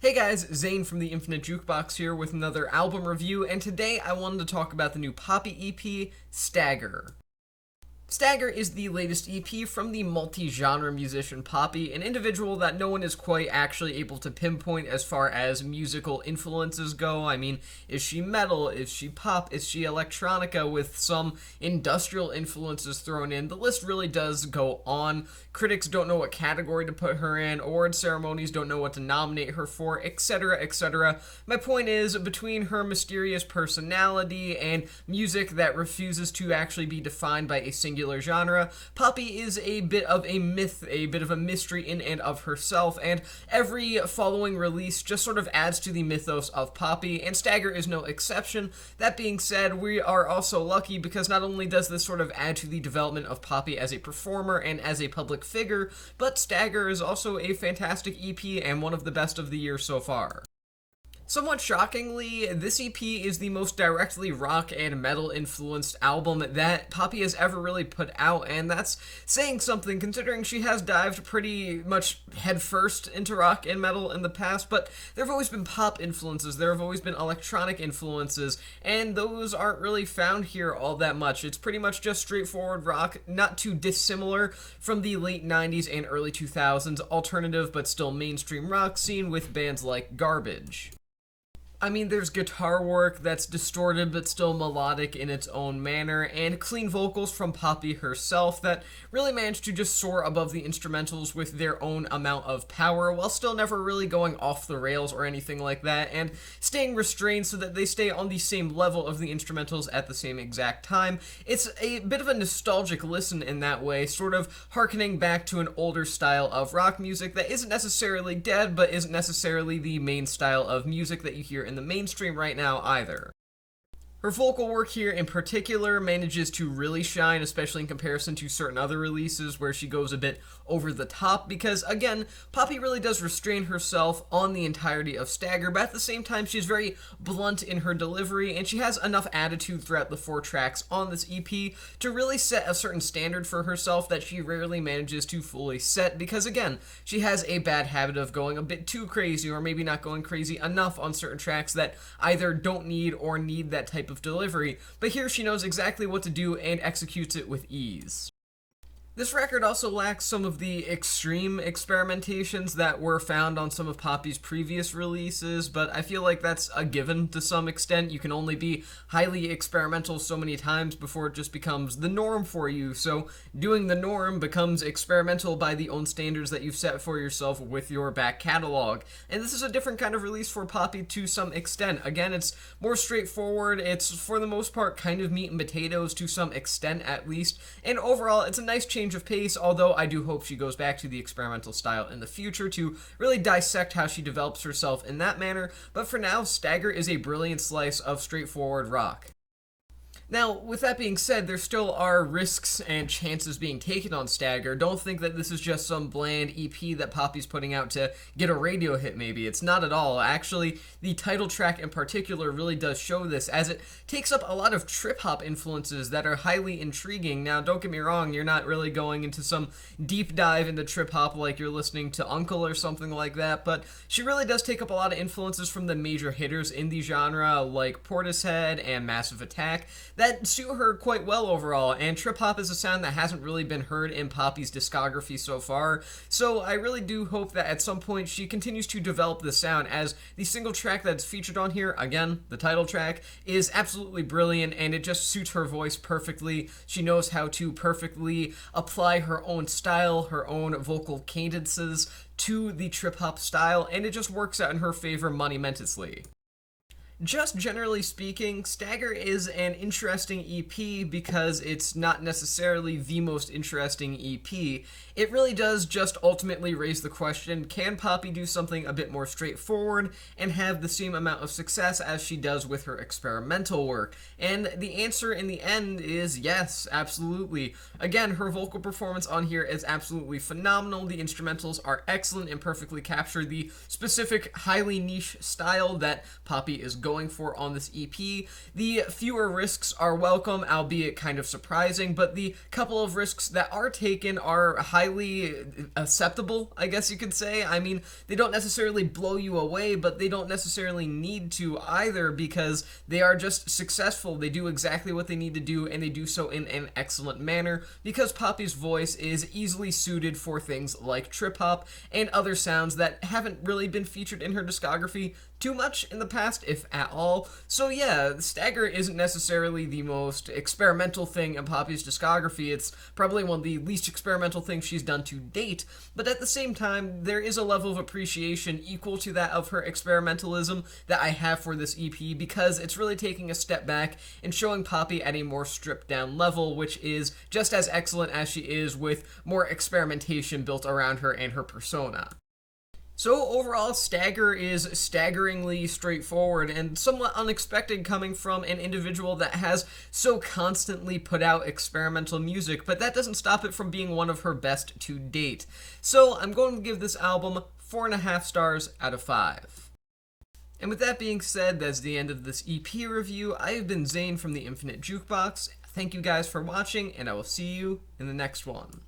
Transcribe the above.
Hey guys, Zane from the Infinite Jukebox here with another album review, and today I wanted to talk about the new Poppy EP, Stagger. Stagger is the latest EP from the multi-genre musician Poppy, an individual that no one is quite actually able to pinpoint as far as musical influences go. I mean, is she metal? Is she pop? Is she electronica with some industrial influences thrown in? The list really does go on. Critics don't know what category to put her in, award ceremonies don't know what to nominate her for, etc., etc. My point is, between her mysterious personality and music that refuses to actually be defined by a singular genre, Poppy is a bit of a myth, a bit of a mystery in and of herself, and every following release just sort of adds to the mythos of Poppy, and Stagger is no exception. That being said, we are also lucky because not only does this sort of add to the development of Poppy as a performer and as a public figure, but Stagger is also a fantastic EP and one of the best of the year so far. Somewhat shockingly, this EP is the most directly rock and metal influenced album that Poppy has ever really put out, and that's saying something considering she has dived pretty much headfirst into rock and metal in the past, but there have always been pop influences, there have always been electronic influences, and those aren't really found here all that much. It's pretty much just straightforward rock, not too dissimilar from the late 90s and early 2000s alternative but still mainstream rock scene with bands like Garbage. I mean, there's guitar work that's distorted but still melodic in its own manner, and clean vocals from Poppy herself that really managed to just soar above the instrumentals with their own amount of power, while still never really going off the rails or anything like that, and staying restrained so that they stay on the same level of the instrumentals at the same exact time. It's a bit of a nostalgic listen in that way, sort of harkening back to an older style of rock music that isn't necessarily dead, but isn't necessarily the main style of music that you hear in the mainstream right now either. Her vocal work here in particular manages to really shine, especially in comparison to certain other releases where she goes a bit over the top, because again, Poppy really does restrain herself on the entirety of Stagger, but at the same time she's very blunt in her delivery, and she has enough attitude throughout the 4 tracks on this EP to really set a certain standard for herself that she rarely manages to fully set, because again, she has a bad habit of going a bit too crazy, or maybe not going crazy enough on certain tracks that either don't need or need that type of delivery, but here she knows exactly what to do and executes it with ease. This record also lacks some of the extreme experimentations that were found on some of Poppy's previous releases, but I feel like that's a given to some extent. You can only be highly experimental so many times before it just becomes the norm for you, so doing the norm becomes experimental by the own standards that you've set for yourself with your back catalog. And this is a different kind of release for Poppy to some extent. Again, it's more straightforward, it's for the most part kind of meat and potatoes to some extent at least, and overall it's a nice change of pace, although I do hope she goes back to the experimental style in the future to really dissect how she develops herself in that manner, but for now, Stagger is a brilliant slice of straightforward rock. Now, with that being said, there still are risks and chances being taken on Stagger. Don't think that this is just some bland EP that Poppy's putting out to get a radio hit, maybe. It's not at all. Actually, the title track in particular really does show this, as it takes up a lot of trip-hop influences that are highly intriguing. Now, don't get me wrong, you're not really going into some deep dive into trip-hop like you're listening to Uncle or something like that, but she really does take up a lot of influences from the major hitters in the genre, like Portishead and Massive Attack, that suit her quite well overall, and trip-hop is a sound that hasn't really been heard in Poppy's discography so far, so I really do hope that at some point she continues to develop the sound, as the single track that's featured on here, again, the title track, is absolutely brilliant, and it just suits her voice perfectly. She knows how to perfectly apply her own style, her own vocal cadences to the trip-hop style, and it just works out in her favor monumentously. Just generally speaking, Stagger is an interesting EP because it's not necessarily the most interesting EP. It really does just ultimately raise the question, can Poppy do something a bit more straightforward and have the same amount of success as she does with her experimental work? And the answer in the end is yes, absolutely. Again, her vocal performance on here is absolutely phenomenal. The instrumentals are excellent and perfectly capture the specific, highly niche style that Poppy is going for on this EP. The fewer risks are welcome, albeit kind of surprising, but the couple of risks that are taken are highly acceptable, I guess you could say. I mean, they don't necessarily blow you away, but they don't necessarily need to either, because they are just successful. They do exactly what they need to do, and they do so in an excellent manner, because Poppy's voice is easily suited for things like trip hop and other sounds that haven't really been featured in her discography too much in the past, if at all. So yeah, Stagger isn't necessarily the most experimental thing in Poppy's discography. It's probably one of the least experimental things she's done to date, but at the same time, there is a level of appreciation equal to that of her experimentalism that I have for this EP, because it's really taking a step back and showing Poppy at a more stripped down level, which is just as excellent as she is with more experimentation built around her and her persona. So overall, Stagger is staggeringly straightforward and somewhat unexpected coming from an individual that has so constantly put out experimental music, but that doesn't stop it from being one of her best to date. So I'm going to give this album 4.5 stars out of 5. And with that being said, that's the end of this EP review. I have been Zane from the Infinite Jukebox. Thank you guys for watching, and I will see you in the next one.